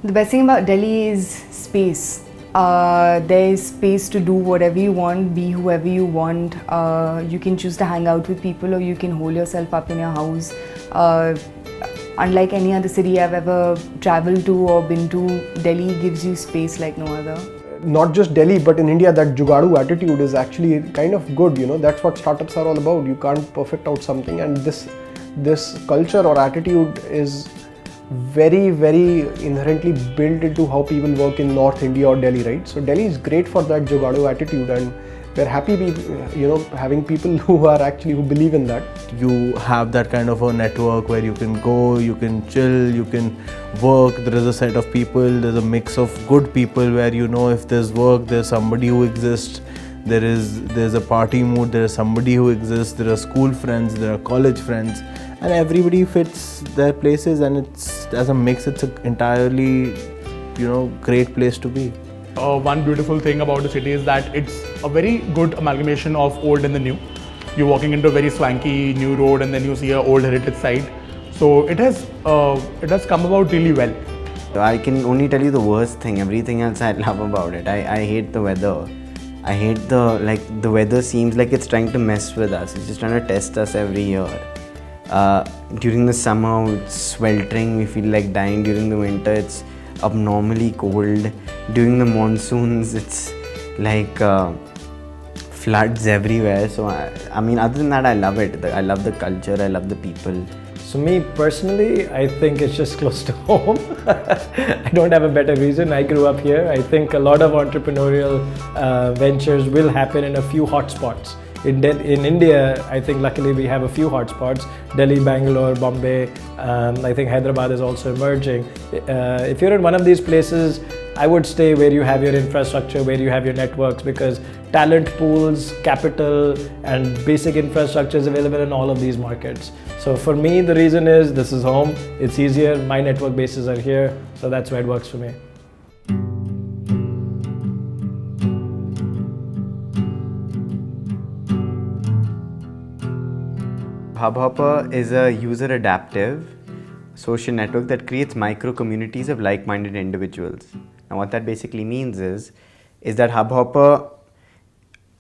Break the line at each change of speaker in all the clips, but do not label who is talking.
The best thing about Delhi is space. There is space to do whatever you want, be whoever you want. You can choose to hang out with people, or you can hole yourself up in your house. Unlike any other city I've ever traveled to or been to, Delhi gives you space like no other.
Not just Delhi, but in India, that jugadu attitude is actually kind of good. That's what startups are all about. You can't perfect out something, and this culture or attitude is very, very inherently built into how people work in North India or Delhi, right? So Delhi is great for that jugadu attitude, and we're happy, having people who believe in that.
You have that kind of a network where you can go, you can chill, you can work. There is a set of people, there's a mix of good people where if there's work, there's somebody who exists. There's a party mood, there's somebody who exists. There are school friends, there are college friends, and everybody fits their places, and it's as a mix, it's an entirely great place to be.
One beautiful thing about the city is that it's a very good amalgamation of old and the new. You're walking into a very swanky new road, and then you see an old heritage site. So it has come about really well.
I can only tell you the worst thing. Everything else I love about it. I hate the weather. I hate the weather seems like it's trying to mess with us. It's just trying to test us every year. During the summer, it's sweltering. We feel like dying. During the winter, it's abnormally cold. During the monsoons, it's like floods everywhere. So other than that, I love it. I love the culture. I love the people.
So me personally, I think it's just close to home. I don't have a better reason. I grew up here. I think a lot of entrepreneurial ventures will happen in a few hotspots. In India, I think luckily we have a few hotspots. Delhi, Bangalore, Bombay. I think Hyderabad is also emerging. If you're in one of these places, I would stay where you have your infrastructure, where you have your networks, because talent pools, capital, and basic infrastructure is available in all of these markets. So for me, the reason is this is home. It's easier. My network bases are here. So that's why it works for me.
Hubhopper is a user-adaptive social network that creates micro-communities of like-minded individuals. Now what that basically means is that Hubhopper,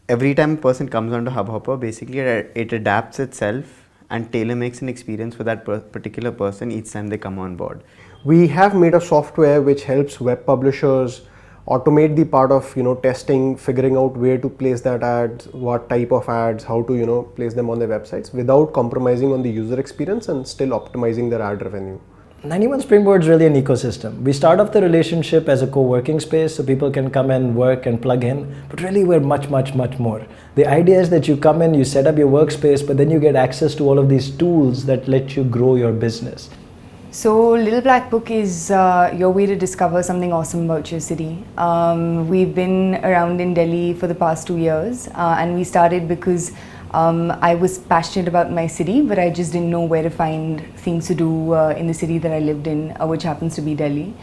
every time a person comes onto Hubhopper, basically it adapts itself and tailor-makes an experience for that particular person each time they come on board.
We have made a software which helps web publishers automate the part of testing, figuring out where to place that ads, what type of ads, how to place them on their websites without compromising on the user experience and still optimizing their ad revenue.
91 Springboard is really an ecosystem. We start off the relationship as a co-working space so people can come and work and plug in, but really we're much more. The idea is that you come in, you set up your workspace, but then you get access to all of these tools that let you grow your business.
So Little Black Book is your way to discover something awesome about your city. We've been around in Delhi for the past 2 years, and we started because I was passionate about my city, but I just didn't know where to find things to do in the city that I lived in, which happens to be Delhi.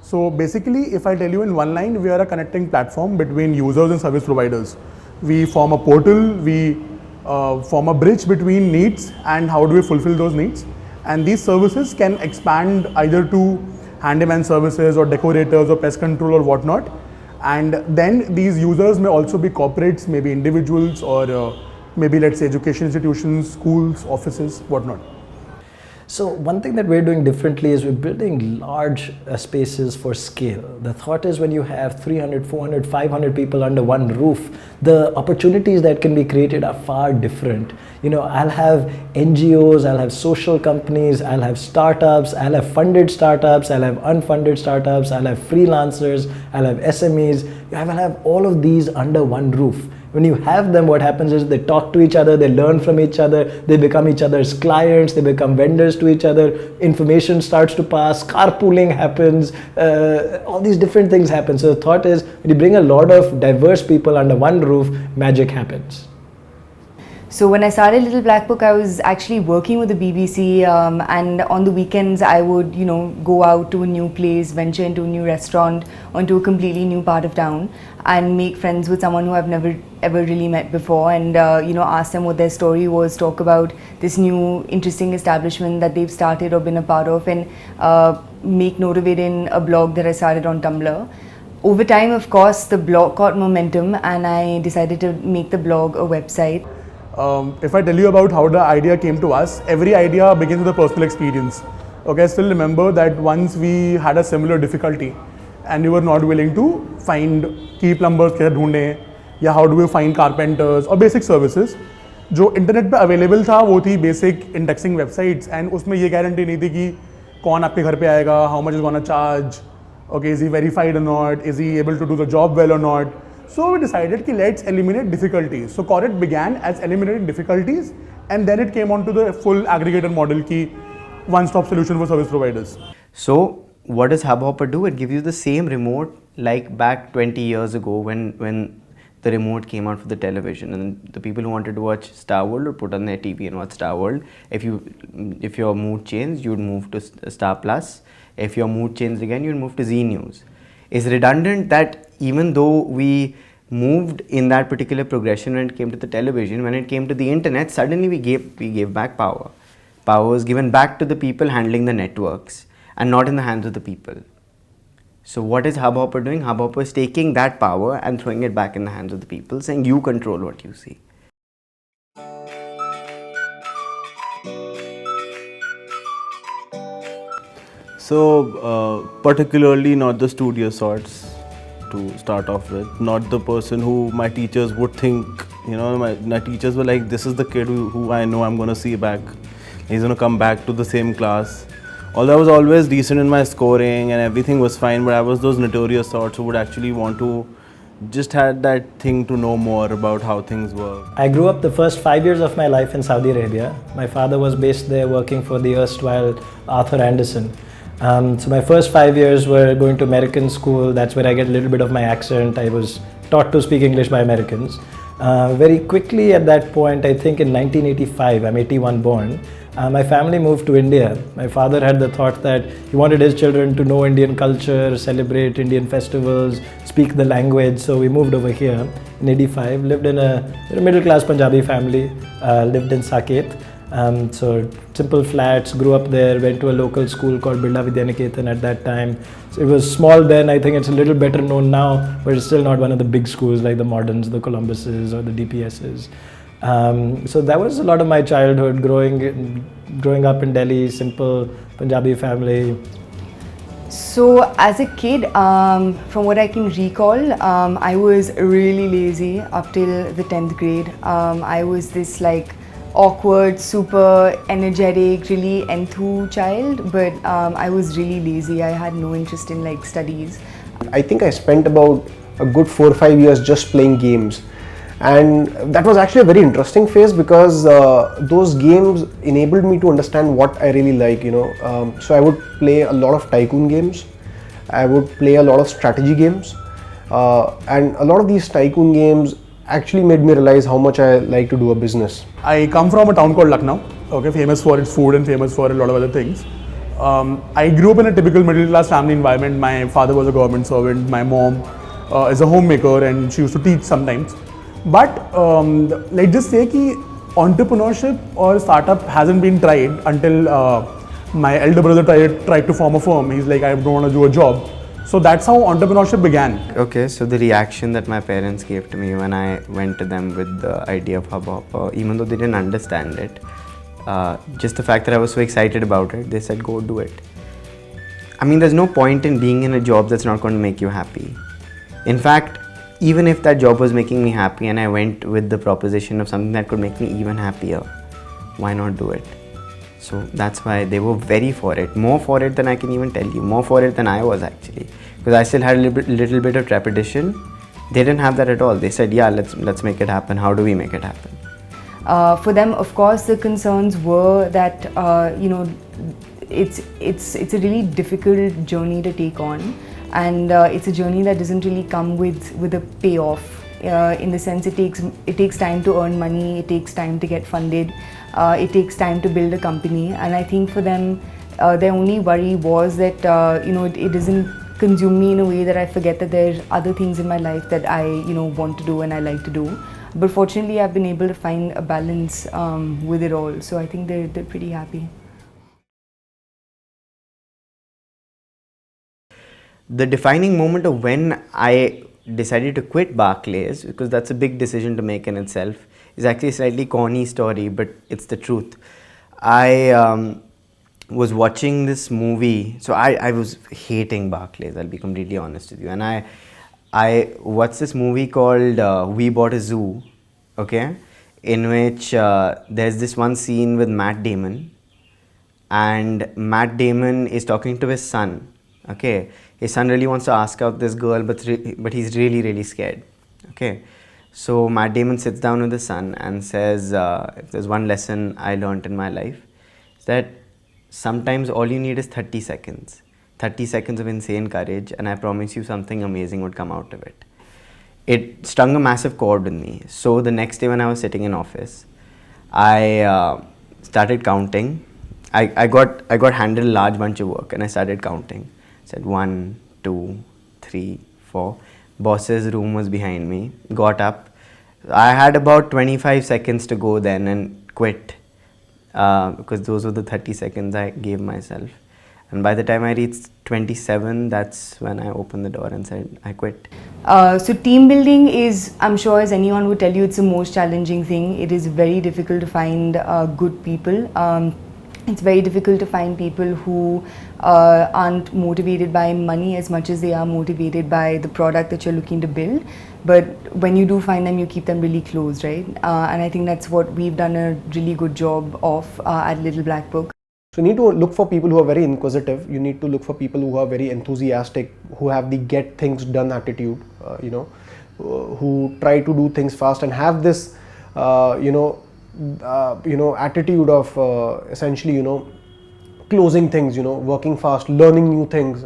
So basically, if I tell you in one line, we are a connecting platform between users and service providers. We form a portal, we form a bridge between needs and how do we fulfill those needs. And these services can expand either to handyman services or decorators or pest control or whatnot. And then these users may also be corporates, maybe individuals, or maybe let's say education institutions, schools, offices, whatnot.
So one thing that we're doing differently is we're building large spaces for scale. The thought is when you have 300, 400, 500 people under one roof, the opportunities that can be created are far different. I'll have NGOs, I'll have social companies, I'll have startups, I'll have funded startups, I'll have unfunded startups, I'll have freelancers, I'll have SMEs. I will have all of these under one roof. When you have them, what happens is they talk to each other, they learn from each other, they become each other's clients, they become vendors to each other, information starts to pass, carpooling happens, all these different things happen. So the thought is when you bring a lot of diverse people under one roof, magic happens.
So when I started Little Black Book, I was actually working with the BBC, and on the weekends I would, go out to a new place, venture into a new restaurant, onto a completely new part of town, and make friends with someone who I've never ever really met before, and ask them what their story was, talk about this new interesting establishment that they've started or been a part of, and make note of it in a blog that I started on Tumblr. Over time, of course, the blog caught momentum and I decided to make the blog a website.
If I tell you about how the idea came to us, every idea begins with a personal experience. Okay, I still remember that once we had a similar difficulty and we were not willing to find key plumbers कैसे ढूंढे या how do we find carpenters or basic services. जो internet पे available था वो थी basic indexing websites and उसमें ये गारंटी नहीं थी कि कौन आपके घर पे आएगा, how much is gonna charge, okay, is he verified or not, is he able to do the job well or not. So we decided ki let's eliminate difficulties. So Corret began as eliminating difficulties and then it came on to the full aggregator model ki one-stop solution for service providers.
So what does Hubhopper do? It gives you the same remote like back 20 years ago when the remote came out for the television, and the people who wanted to watch Star World would put on their TV and watch Star World. If your mood changed, you'd move to Star Plus. If your mood changed again, you'd move to Z News. It's redundant that even though we moved in that particular progression when it came to the television, when it came to the internet, suddenly we gave back power. Power was given back to the people handling the networks and not in the hands of the people. So what is Hubhopper doing? Hubhopper is taking that power and throwing it back in the hands of the people, saying you control what you see.
So, particularly not the studious sorts to start off with, not the person who my teachers would think, you know, my teachers were like, this is the kid who I know I'm going to see back. He's going to come back to the same class. Although I was always decent in my scoring and everything was fine, but I was those notorious sorts who would actually want to just had that thing to know more about how things work.
I grew up the first 5 years of my life in Saudi Arabia. My father was based there working for the erstwhile Arthur Andersen. So my first 5 years were going to American school. That's where I get a little bit of my accent. I was taught to speak English by Americans. Very quickly at that point, I think in 1985, I'm 81 born, my family moved to India. My father had the thought that he wanted his children to know Indian culture, celebrate Indian festivals, speak the language. So we moved over here in 85, lived in a middle class Punjabi family, lived in Saket. So simple flats, grew up there, went to a local school called Birla Vidyaniketan at that time. So it was small then. I think it's a little better known now, but it's still not one of the big schools like the Moderns, the Columbuses or the DPSs. So that was a lot of my childhood, growing up in Delhi, simple Punjabi family.
So as a kid, from what I can recall, I was really lazy up till the 10th grade. I was this like awkward, super energetic, really enthu child, but I was really lazy. I had no interest in like studies.
I think I spent about a good 4 or 5 years just playing games. And that was actually a very interesting phase because those games enabled me to understand what I really like, you know. So I would play a lot of tycoon games. I would play a lot of strategy games. And a lot of these tycoon games actually made me realize how much I like to do a business.
I come from a town called Lucknow, okay, famous for its food and famous for a lot of other things. I grew up in a typical middle class family environment. My father was a government servant. My mom is a homemaker and she used to teach sometimes. But let's just say that entrepreneurship or startup hasn't been tried until my elder brother tried to form a firm. He's like, I don't want to do a job. So that's how entrepreneurship began.
Okay, so the reaction that my parents gave to me when I went to them with the idea of Hubhopper, even though they didn't understand it, just the fact that I was so excited about it, they said, go do it. I mean, there's no point in being in a job that's not going to make you happy. In fact, even if that job was making me happy and I went with the proposition of something that could make me even happier, why not do it? So that's why they were very for it, more for it than I can even tell you, more for it than I was actually. Because I still had a little bit of trepidation. They didn't have that at all. They said, yeah, let's make it happen. How do we make it happen?
For them, of course, the concerns were that, you know, it's a really difficult journey to take on. And it's a journey that doesn't really come with a payoff. In the sense, it takes time to earn money, it takes time to get funded, it takes time to build a company. And I think for them, their only worry was that you know, it doesn't consume me in a way that I forget that there are other things in my life that I want to do and I like to do. But fortunately, I've been able to find a balance with it all. So I think they're pretty happy.
the defining moment of when I decided to quit Barclays, because that's a big decision to make in itself, is actually a slightly corny story, but it's the truth. I was watching this movie, so I was hating Barclays, I'll be completely honest with you, and I what's this movie called We Bought a Zoo, okay, in which there's this one scene with Matt Damon, and Matt Damon is talking to his son, okay. His son really wants to ask out this girl, but he's really scared, okay. So Matt Damon sits down with his son and says, if there's one lesson I learned in my life, is that sometimes all you need is 30 seconds. 30 seconds of insane courage, and I promise you something amazing would come out of it. It stung a massive chord with me. So the next day when I was sitting in office, I started counting. I got handed a large bunch of work, and I started counting. Said 1, 2, 3, 4. Boss's room was behind me. Got up. I had about 25 seconds to go then and quit, because those were the 30 seconds I gave myself. And by the time I reached 27, that's when I opened the door and said, I quit.
So team building is, I'm sure as anyone would tell you, it's the most challenging thing. It is very difficult to find good people. It's very difficult to find people who aren't motivated by money as much as they are motivated by the product that you're looking to build. But when you do find them, you keep them really close, right? And I think that's what we've done a really good job of at Little Black Book.
So you need to look for people who are very inquisitive. You need to look for people who are very enthusiastic, who have the get things done attitude, who try to do things fast and have this, attitude of essentially, closing things, working fast, learning new things.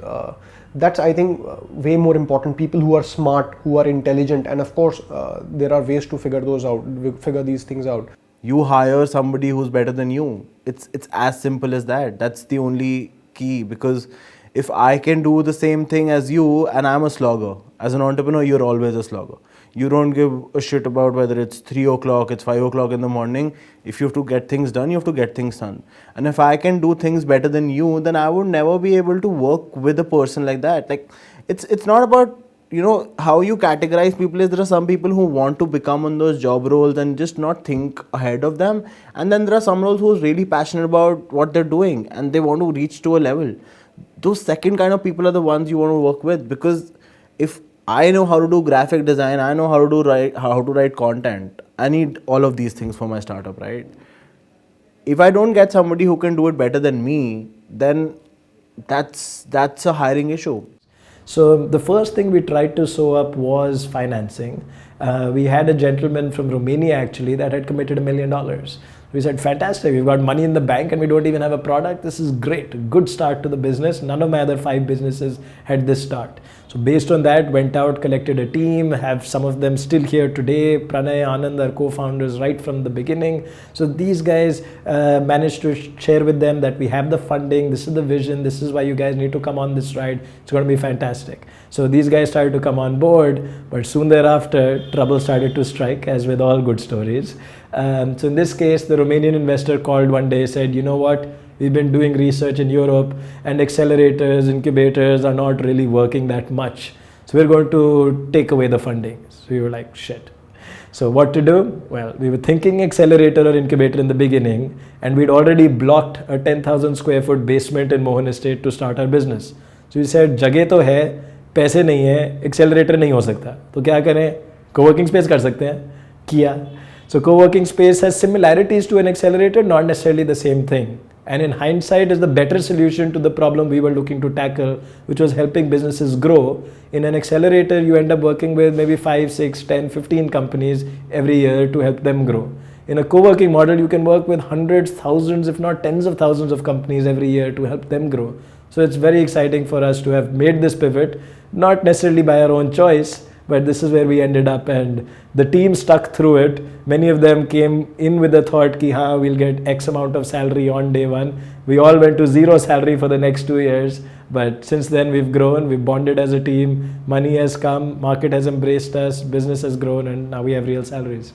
That's, I think, way more important. People who are smart, who are intelligent, and of course, there are ways to figure these things out.
You hire somebody who's better than you. It's as simple as that. That's the only key, because if I can do the same thing as you and I'm a slogger, as an entrepreneur, you're always a slogger. You don't give a shit about whether it's 3 o'clock, it's 5 o'clock in the morning. If you have to get things done, you have to get things done. And if I can do things better than you, then I would never be able to work with a person like that. Like, it's not about, how you categorize people. Is there are some people who want to become on those job roles and just not think ahead of them. And then there are some roles who's really passionate about what they're doing and they want to reach to a level. Those second kind of people are the ones you want to work with, because if I know how to do graphic design, I know how to write content, I need all of these things for my startup, right? If I don't get somebody who can do it better than me, then that's a hiring issue.
So the first thing we tried to sew up was financing. We had a gentleman from Romania actually that had committed $1 million. We said, fantastic, we've got money in the bank and we don't even have a product. This is great, good start to the business. None of my other 5 businesses had this start. So based on that, went out, collected a team, have some of them still here today. Pranay, Anand are co-founders right from the beginning. So these guys managed to share with them that we have the funding, this is the vision, this is why you guys need to come on this ride. It's going to be fantastic. So these guys started to come on board, but soon thereafter, trouble started to strike, as with all good stories. So in this case, the Romanian investor called one day, said, you know what, we've been doing research in Europe and accelerators, incubators are not really working that much. So we're going to take away the funding. So we were like, shit. So what to do? Well, we were thinking accelerator or incubator in the beginning, and we'd already blocked a 10,000 square foot basement in Mohan Estate to start our business. So we said, जगह तो है, पैसे नहीं है, accelerator नहीं हो सकता. तो क्या करें? Co-working space कर सकते हैं. किया. So co-working space has similarities to an accelerator, not necessarily the same thing. And in hindsight is the better solution to the problem we were looking to tackle, which was helping businesses grow. In an accelerator, you end up working with maybe 5, 6, 10, 15 companies every year to help them grow. In a co-working model, you can work with hundreds, thousands, if not tens of thousands of companies every year to help them grow. So it's very exciting for us to have made this pivot, not necessarily by our own choice, but this is where we ended up, and the team stuck through it. Many of them came in with the thought ki haan, we'll get X amount of salary on day one. We all went to 0 salary for the next 2 years, but since then we've grown, we've bonded as a team, money has come, market has embraced us, business has grown, and now we have real salaries.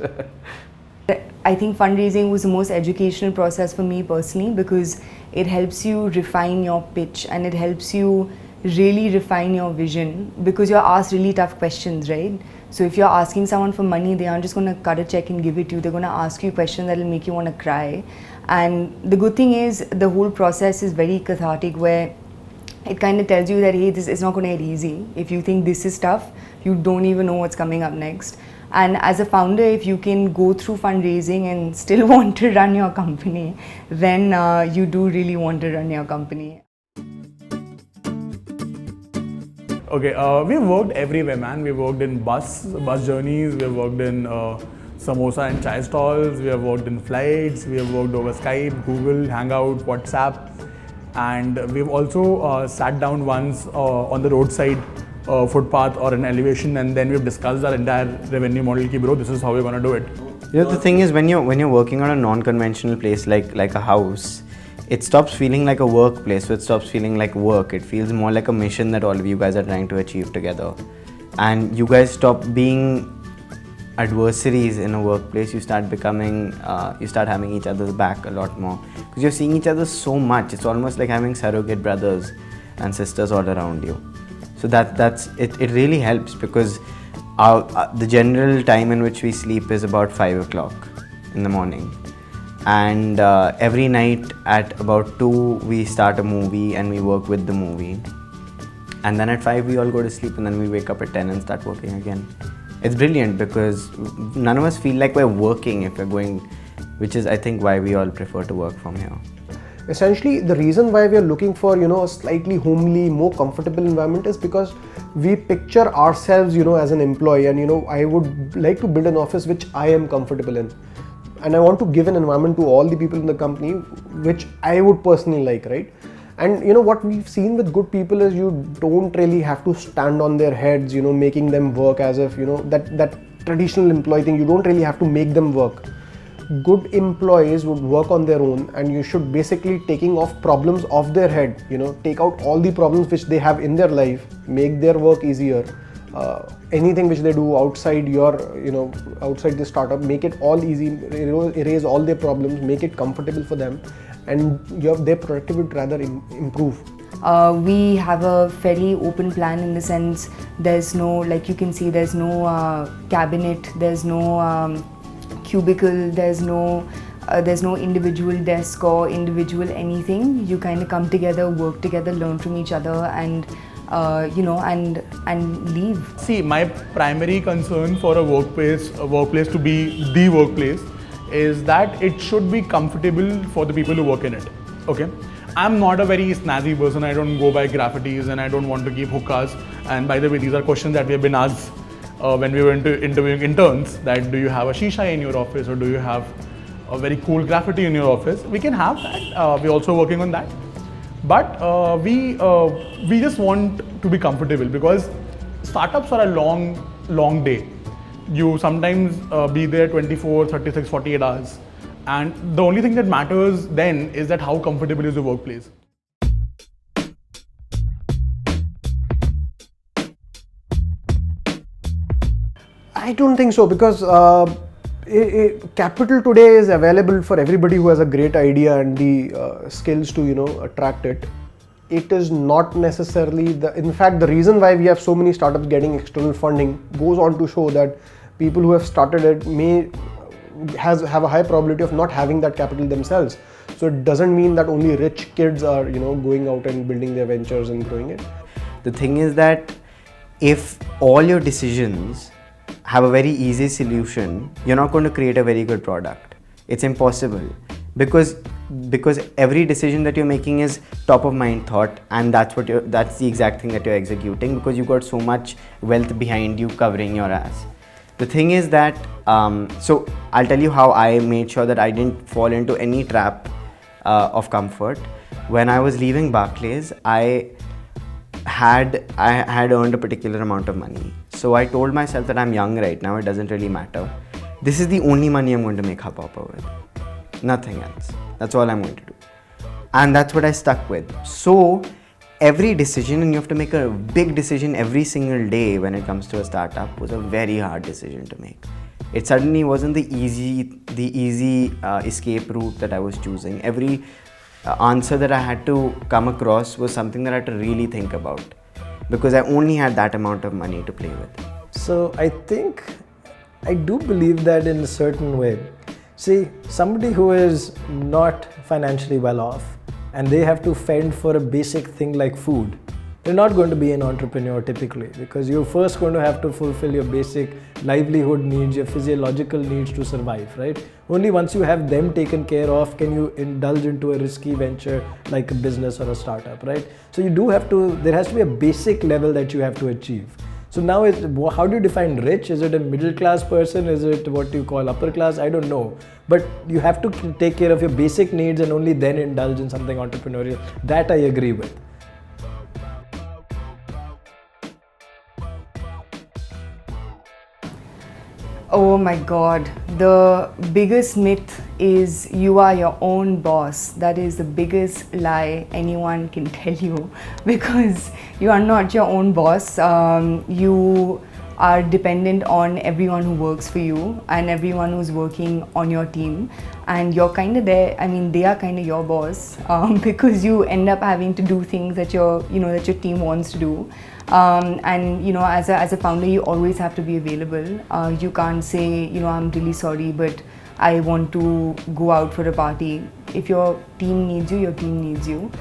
I think fundraising was the most educational process for me personally, because it helps you refine your pitch and it helps you really refine your vision, because you're asked really tough questions, right? So if you're asking someone for money, they aren't just going to cut a check and give it to you. They're going to ask you questions that will make you want to cry. And the good thing is the whole process is very cathartic, where it kind of tells you that, hey, this is not going to get easy. If you think this is tough, you don't even know what's coming up next. And as a founder, if you can go through fundraising and still want to run your company, then you do really want to run your company.
Okay, we've worked everywhere, man. We've worked in bus journeys, we've worked in samosa and chai stalls, we have worked in flights, we have worked over Skype, Google, Hangout, WhatsApp, and we've also sat down once on the roadside footpath or an elevation, and then we've discussed our entire revenue model. Ki bro, this is how we're gonna do it.
You know, the thing is, when you're working on a non-conventional place like a house, it stops feeling like a workplace, so it stops feeling like work. It feels more like a mission that all of you guys are trying to achieve together. And you guys stop being adversaries in a workplace. You start becoming, you start having each other's back a lot more. Because you're seeing each other so much. It's almost like having surrogate brothers and sisters all around you. So that's it really helps, because the general time in which we sleep is about 5 o'clock in the morning. And every night at about 2 we start a movie and we work with the movie, and then at 5 we all go to sleep, and then we wake up at 10 and start working again. It's brilliant because none of us feel like we're working if we're going, which is I think why we all prefer to work from here.
Essentially, the reason why we are looking for, a slightly homely, more comfortable environment is because we picture ourselves, as an employee, and I would like to build an office which I am comfortable in. And I want to give an environment to all the people in the company which I would personally like, right? And what we've seen with good people is you don't really have to stand on their heads, making them work as if, that traditional employee thing, you don't really have to make them work. Good employees would work on their own, and you should basically taking off problems off their head, take out all the problems which they have in their life, make their work easier. Anything which they do outside outside the startup, make it all easy, erase all their problems, make it comfortable for them, and their productivity would rather improve.
We have a fairly open plan, in the sense there's no, like you can see, there's no cabinet, there's no cubicle, there's no individual desk or individual anything. You kind of come together, work together, learn from each other, and and leave.
See, my primary concern for a workplace to be the workplace is that it should be comfortable for the people who work in it. Okay, I'm not a very snazzy person. I don't go by graffitis, and I don't want to keep hookahs. And by the way, these are questions that we have been asked when we were interviewing interns, that do you have a shisha in your office, or do you have a very cool graffiti in your office? We can have that. We're also working on that. But we just want to be comfortable, because startups are a long day. You sometimes be there 24, 36, 48 hours. And the only thing that matters then is that how comfortable is the workplace.
I don't think so, because capital today is available for everybody who has a great idea and the skills to attract it. It is not necessarily in fact, the reason why we have so many startups getting external funding goes on to show that people who have started it have a high probability of not having that capital themselves. So it doesn't mean that only rich kids are going out and building their ventures and growing it.
The thing is that if all your decisions have a very easy solution, you're not going to create a very good product. It's impossible, because every decision that you're making is top of mind thought, and that's the exact thing that you're executing, because you've got so much wealth behind you covering your ass. The thing is that so I'll tell you how I made sure that I didn't fall into any trap of comfort. When I was leaving Barclays, I had earned a particular amount of money. So I told myself that I'm young right now, it doesn't really matter. This is the only money I'm going to make Hubhopper with. Nothing else. That's all I'm going to do. And that's what I stuck with. So every decision, and you have to make a big decision every single day when it comes to a startup, was a very hard decision to make. It suddenly wasn't the easy escape route that I was choosing. Every answer that I had to come across was something that I had to really think about. because I only had that amount of money to play with.
So I think I do believe that in a certain way. See, somebody who is not financially well off and they have to fend for a basic thing like food, they're not going to be an entrepreneur typically, because you're first going to have to fulfill your basic livelihood needs, your physiological needs to survive, right? Only once you have them taken care of can you indulge into a risky venture like a business or a startup, right? So you do have to, there has to be a basic level that you have to achieve. So now, how do you define rich? Is it a middle class person? Is it what you call upper class? I don't know. But you have to take care of your basic needs and only then indulge in something entrepreneurial. That I agree with.
Oh my god, the biggest myth is you are your own boss. That is the biggest lie anyone can tell you, because you are not your own boss. You are dependent on everyone who works for you and everyone who's working on your team, and you're kind of there. I mean, they are kind of your boss, because you end up having to do things that your team wants to do. And as a founder, you always have to be available. You can't say, I'm really sorry, but I want to go out for a party. If your team needs you, your team needs you.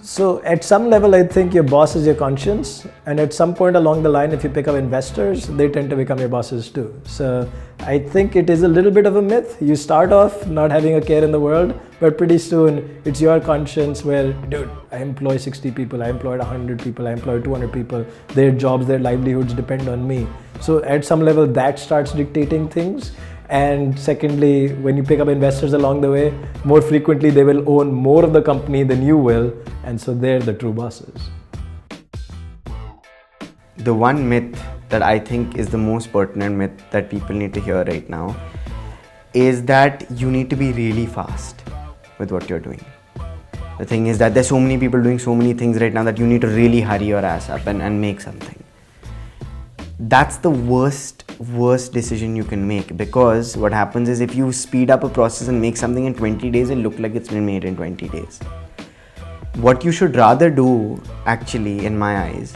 So at some level, I think your boss is your conscience, and at some point along the line, if you pick up investors, they tend to become your bosses too. So I think it is a little bit of a myth. You start off not having a care in the world, but pretty soon it's your conscience where, dude, I employ 60 people, I employed 100 people, I employ 200 people, their jobs, their livelihoods depend on me. So at some level that starts dictating things. And secondly, when you pick up investors along the way, more frequently they will own more of the company than you will, and so they're the true bosses.
The one myth that I think is the most pertinent myth that people need to hear right now is that you need to be really fast with what you're doing. The thing is that there's so many people doing so many things right now that you need to really hurry your ass up and make something. That's the worst decision you can make, because what happens is if you speed up a process and make something in 20 days, it'll look like it's been made in 20 days. What you should rather do, actually, in my eyes,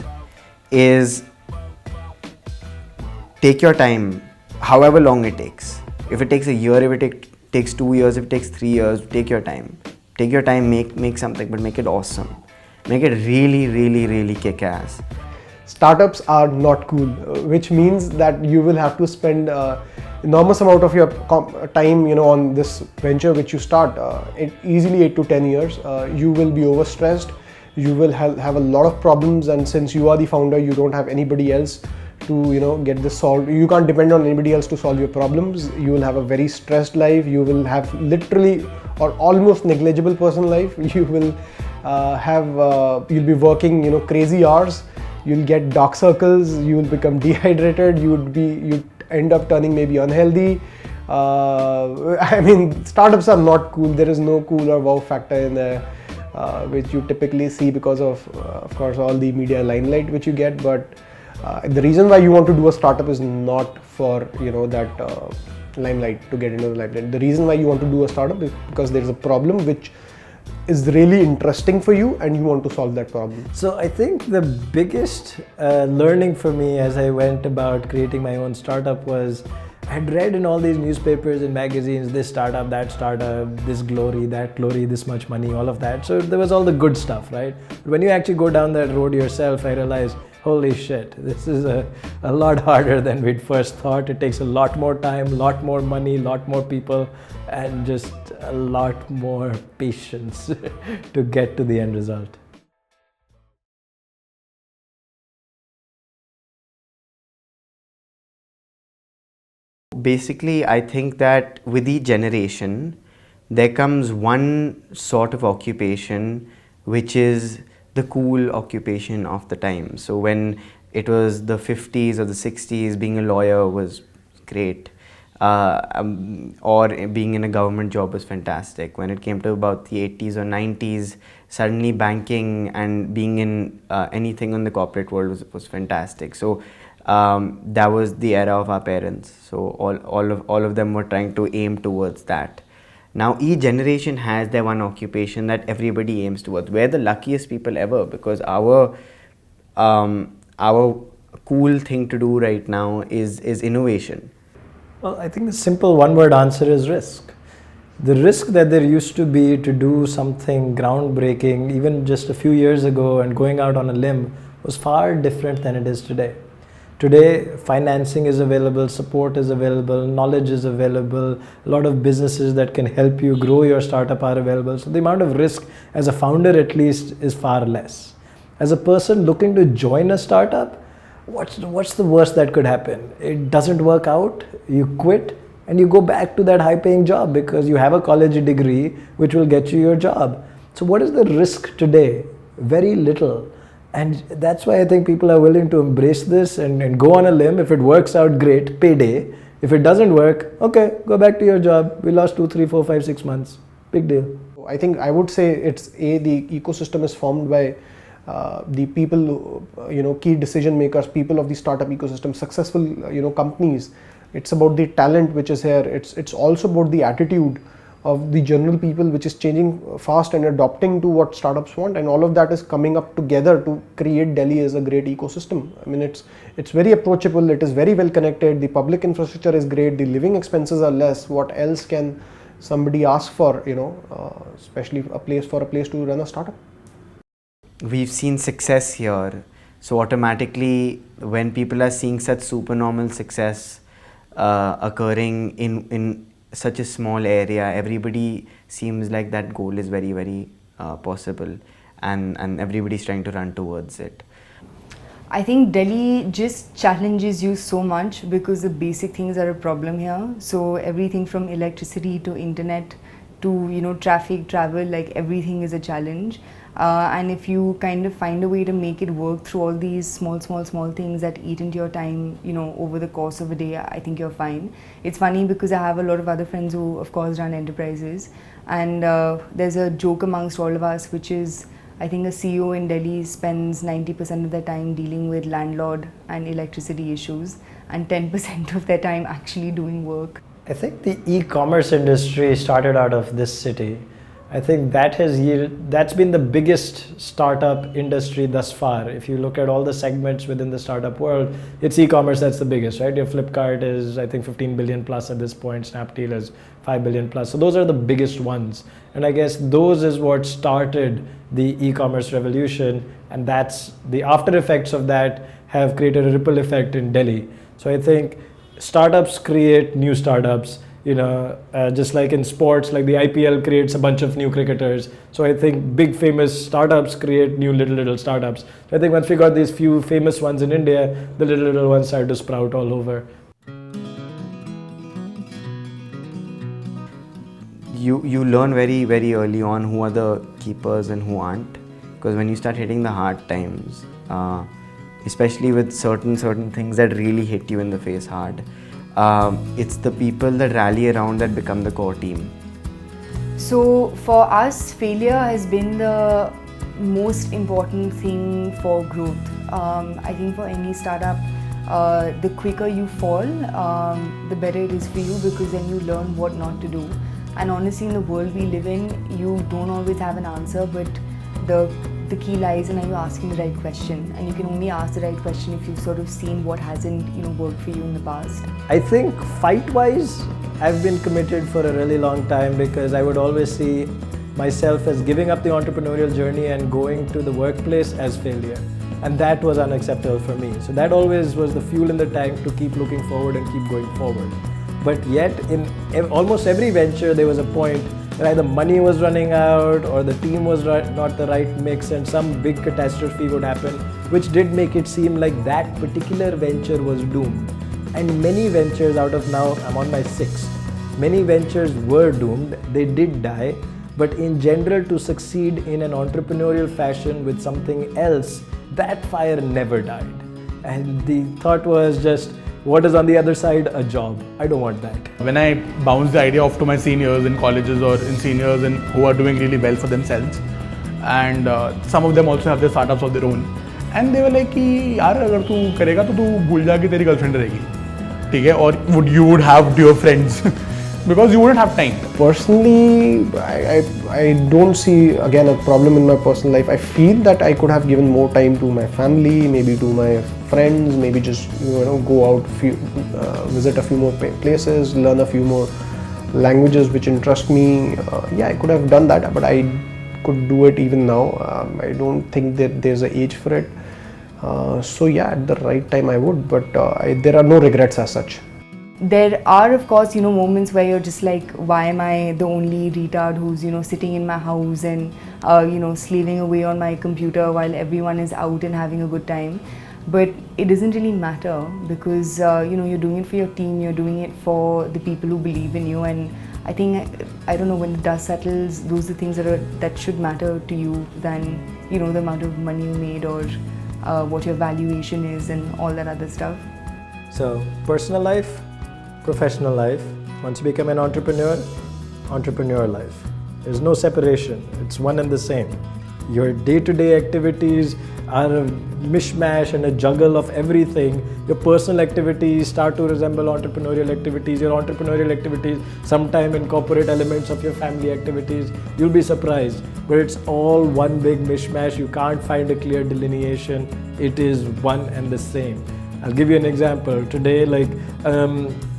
is take your time, however long it takes. If it takes a year, if it takes 2 years, if it takes 3 years, take your time. Take your time, make something, but make it awesome. Make it really, really, really kick ass.
Startups are not cool, which means that you will have to spend enormous amount of your time, on this venture which you start. Easily 8 to 10 years. You will be overstressed. You will have a lot of problems, and since you are the founder, you don't have anybody else to get this solved. You can't depend on anybody else to solve your problems. You will have a very stressed life. You will have literally or almost negligible personal life. You will you'll be working crazy hours. You'll get dark circles, you will become dehydrated, you'd end up turning maybe unhealthy. I mean, startups are not cool. There is no cool or wow factor in there, which you typically see because of course, all the media limelight which you get. But the reason why you want to do a startup is not for that limelight, to get into the limelight. The reason why you want to do a startup is because there is a problem which is really interesting for you and you want to solve that problem.
So I think the biggest learning for me as I went about creating my own startup was I had read in all these newspapers and magazines, this startup, that startup, this glory, that glory, this much money, all of that. So there was all the good stuff, right? But when you actually go down that road yourself, I realized, holy shit, this is a lot harder than we'd first thought. It takes a lot more time, a lot more money, a lot more people, and just a lot more patience to get to the end result.
Basically, I think that with each generation, there comes one sort of occupation which is the cool occupation of the time. So when it was the 50s or the 60s, being a lawyer was great. Or being in a government job was fantastic. When it came to about the 80s or 90s, suddenly banking and being in anything in the corporate world was fantastic. So that was the era of our parents. So all of them were trying to aim towards that. Now each generation has their one occupation that everybody aims towards. We're the luckiest people ever, because our our cool thing to do right now is innovation.
Well, I think the simple one-word answer is risk. The risk that there used to be to do something groundbreaking even just a few years ago and going out on a limb was far different than it is today. Today, financing is available, support is available, knowledge is available, a lot of businesses that can help you grow your startup are available. So the amount of risk as a founder at least is far less. As a person looking to join a startup, what's the worst that could happen? It doesn't work out, you quit, and you go back to that high paying job because you have a college degree which will get you your job. So what is the risk today? Very little. And that's why I think people are willing to embrace this and go on a limb. If it works out, great, payday. If it doesn't work, okay, go back to your job. We lost 2, 3, 4, 5, 6 months. Big deal.
I think I would say it's the ecosystem is formed by the people, key decision makers, people of the startup ecosystem, successful, companies. It's about the talent which is here. It's also about the attitude of the general people, which is changing fast and adopting to what startups want, and all of that is coming up together to create Delhi as a great ecosystem. I mean, it's very approachable. It is very well connected. The public infrastructure is great. The living expenses are less. What else can somebody ask for? Especially a place to run a startup.
We've seen success here, so automatically when people are seeing such supernormal success occurring in such a small area, everybody seems like that goal is very, very possible, and everybody's trying to run towards it.
I think Delhi just challenges you so much because the basic things are a problem here. So everything from electricity to internet to traffic, travel, like everything is a challenge. And if you kind of find a way to make it work through all these small things that eat into your time, over the course of a day, I think you're fine. It's funny because I have a lot of other friends who, of course, run enterprises. And there's a joke amongst all of us, which is, I think a CEO in Delhi spends 90% of their time dealing with landlord and electricity issues and 10% of their time actually doing work.
I think the e-commerce industry started out of this city. I think that's been the biggest startup industry thus far. If you look at all the segments within the startup world, it's e-commerce that's the biggest, right? Your Flipkart is, I think, 15 billion plus at this point. Snapdeal is 5 billion plus. So those are the biggest ones. And I guess those is what started the e-commerce revolution. And that's the after effects of that have created a ripple effect in Delhi. So I think startups create new startups. Just like in sports, like the IPL creates a bunch of new cricketers. So I think big famous startups create new little startups. So I think once we got these few famous ones in India, the little ones started to sprout all over.
You learn very, very early on who are the keepers and who aren't, because when you start hitting the hard times, especially with certain things that really hit you in the face hard, it's the people that rally around that become the core team.
So for us, failure has been the most important thing for growth. I think for any startup, the quicker you fall, the better it is for you, because then you learn what not to do. And honestly, in the world we live in, you don't always have an answer, but the key lies in, are you asking the right question? And you can only ask the right question if you've sort of seen what hasn't worked for you in the past.
I think fight-wise, I've been committed for a really long time, because I would always see myself as giving up the entrepreneurial journey and going to the workplace as failure. And that was unacceptable for me. So that always was the fuel in the tank to keep looking forward and keep going forward. But yet, in almost every venture, there was a point where either money was running out or the team was not the right mix, and some big catastrophe would happen, which did make it seem like that particular venture was doomed. And many ventures, out of now, I'm on my 6th, many ventures were doomed, they did die, but in general, to succeed in an entrepreneurial fashion with something else, that fire never died. And the thought was just, what is on the other side? A job. I don't want that.
When I bounce the idea off to my seniors in colleges or in seniors and who are doing really well for themselves, and some of them also have their startups of their own, and they were like कि यार अगर तू करेगा तो तू भूल जा कि तेरी गर्लफ्रेंड रहेगी, ठीक है? Or you would have dear friends. because you wouldn't have time.
Personally, I don't see again a problem in my personal life. I feel that I could have given more time to my family, maybe to my friends, maybe just go out, visit a few more places, learn a few more languages which interest me. Yeah, I could have done that, but I could do it even now. I don't think that there's an age for it. So yeah, at the right time I would, but there are no regrets as such.
There are, of course, moments where you're just like, why am I the only retard who's, sitting in my house and, slaving away on my computer while everyone is out and having a good time. But it doesn't really matter because, you're doing it for your team, you're doing it for the people who believe in you. And I think, I don't know, when the dust settles, those are things that should matter to you than, the amount of money you made or what your valuation is and all that other stuff.
So, personal life, professional life. Once you become an entrepreneur, entrepreneur life. There's no separation. It's one and the same. Your day-to-day activities are a mishmash and a juggle of everything. Your personal activities start to resemble entrepreneurial activities. Your entrepreneurial activities sometimes incorporate elements of your family activities. You'll be surprised. But it's all one big mishmash. You can't find a clear delineation. It is one and the same. I'll give you an example. Today,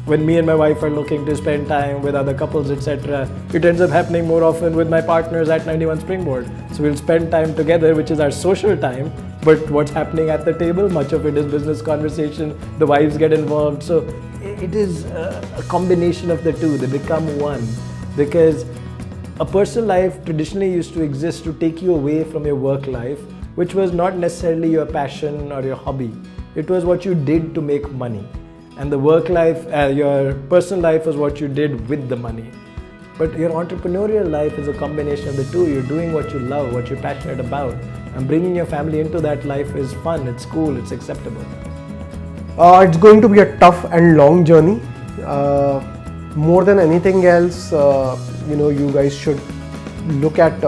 when me and my wife are looking to spend time with other couples, etc., it ends up happening more often with my partners at 91 Springboard. So we'll spend time together, which is our social time, but what's happening at the table, much of it is business conversation, the wives get involved. So it is a combination of the two, they become one. Because a personal life traditionally used to exist to take you away from your work life, which was not necessarily your passion or your hobby. It was what you did to make money. And the work life, your personal life is what you did with the money. But your entrepreneurial life is a combination of the two. You're doing what you love, what you're passionate about. And bringing your family into that life is fun, it's cool, it's acceptable.
It's going to be a tough and long journey. More than anything else, you guys should look at,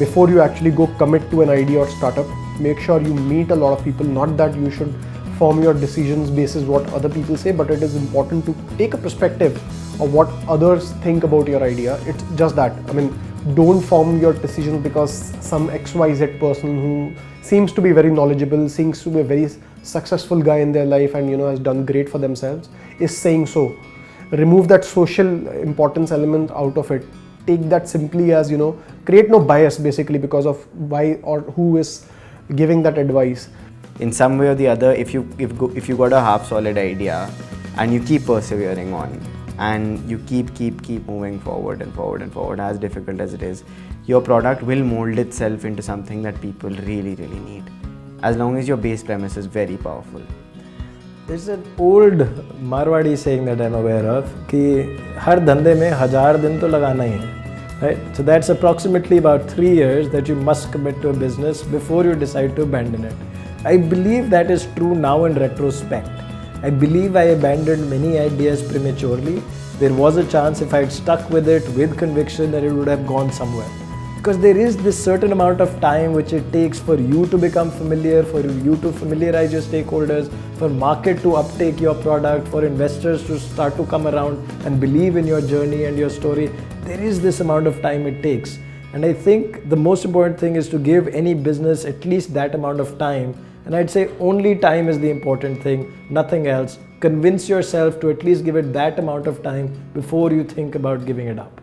before you actually go commit to an idea or startup, make sure you meet a lot of people. Not that you should form your decisions basis what other people say, but it is important to take a perspective of what others think about your idea. It's just that. Don't form your decisions because some XYZ person who seems to be very knowledgeable, seems to be a very successful guy in their life and has done great for themselves is saying so. Remove that social importance element out of it. Take that simply as, create no bias basically because of why or who is giving that advice.
In some way or the other, if you got a half solid idea and you keep persevering on and you keep moving forward and forward and forward, as difficult as it is, your product will mold itself into something that people really, really need, as long as your base premise is very powerful.
There's an old Marwadi saying that I'm aware of कि हर धंधे में 1000 दिन तो लगाना ही है, right? So that's approximately about 3 years that you must commit to a business before you decide to abandon it. I believe that is true now in retrospect. I believe I abandoned many ideas prematurely. There was a chance if I had stuck with it with conviction that it would have gone somewhere. Because there is this certain amount of time which it takes for you to become familiar, for you to familiarize your stakeholders, for market to uptake your product, for investors to start to come around and believe in your journey and your story. There is this amount of time it takes. And I think the most important thing is to give any business at least that amount of time. And I'd say only time is the important thing, nothing else. Convince yourself to at least give it that amount of time before you think about giving it up.